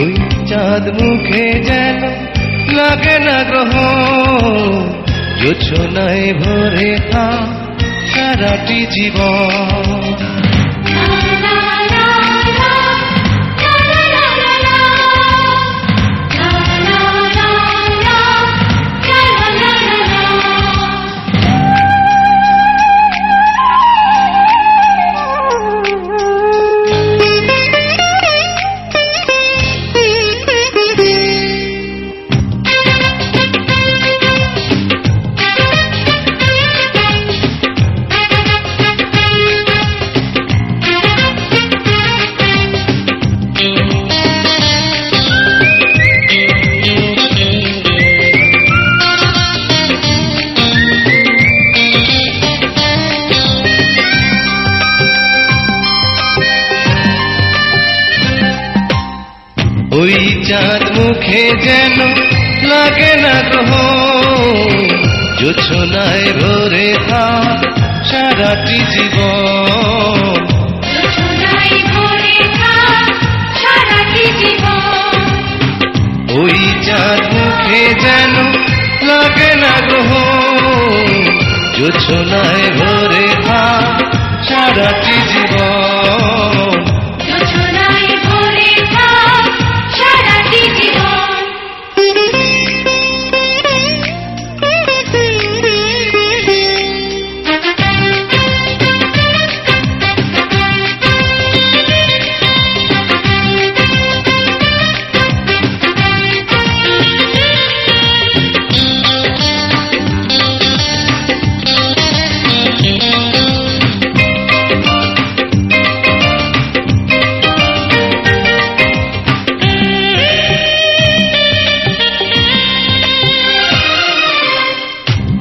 ওই চাঁদ মুখে যেন লাগে না গ্রহ, জোছনায় ভরে থাক সারাটি জীবন। ওই চাঁদ মুখে যেন লাগে না গ্রহ, জোছনায় ভরে থাক সারাটি জীবন। ওই চাঁদ মুখে যেন লাগে না গ্রহ, জোছনায় ভরে থাক সারাটি জীবন।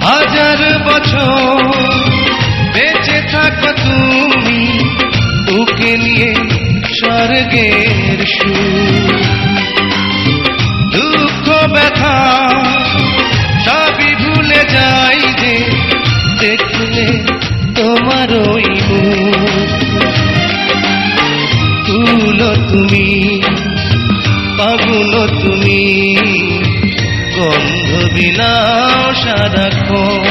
হাজার বছর বেঁচে থাকো তুমি, বুকে নিয়ে স্বর্গের সুর। দুঃখ ব্যথা সবই ভুলে যাই যে দেখলে তোমার ওই মুখ। ফুল তুমি, পাগল তুমি, গন্ধ বিলাও সারাক্ষণ।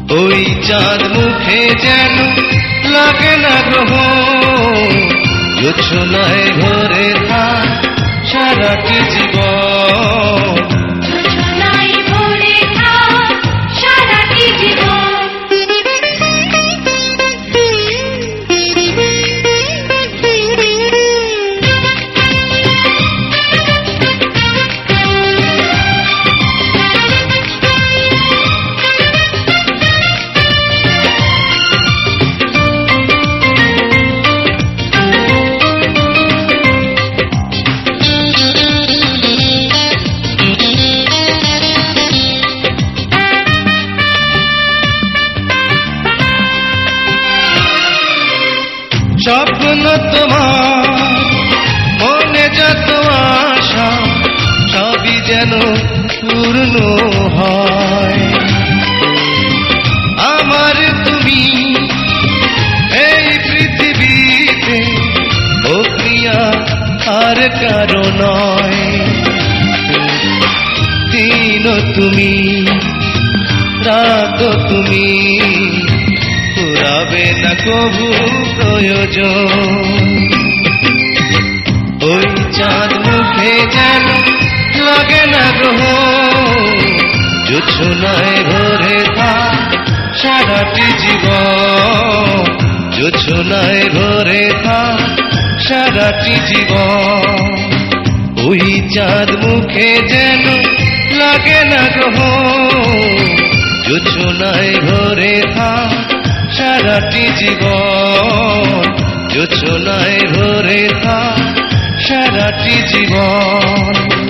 ওই চাঁদ মুখে যেন লাগে না গ্রহ, জোছনায় ভরে থাক সারাটি জীবন। স্বপ্ন তোমার মনে যত আশা, সবই যেন পূর্ণ হয়। আমার তুমি এই পৃথিবীতে, ও প্রিয়া আর কারো নয়। দিন তুমি, রাত তুমি, ফুরাবে না কবু প্রয়োজন। ওই চাঁদ মুখে যেন লাগে না গ্রহ, জোছনায় ভরে থাক সারাটি জীবন। জোছনায় ভরে থাক সারাটি জীবন। ওই চাঁদ মুখে যেন লাগে না গ্রহ, জোছনায় ভরে থাক সারাটি জীবন। জোছনায় ভরে থাক সারাটি জীবন।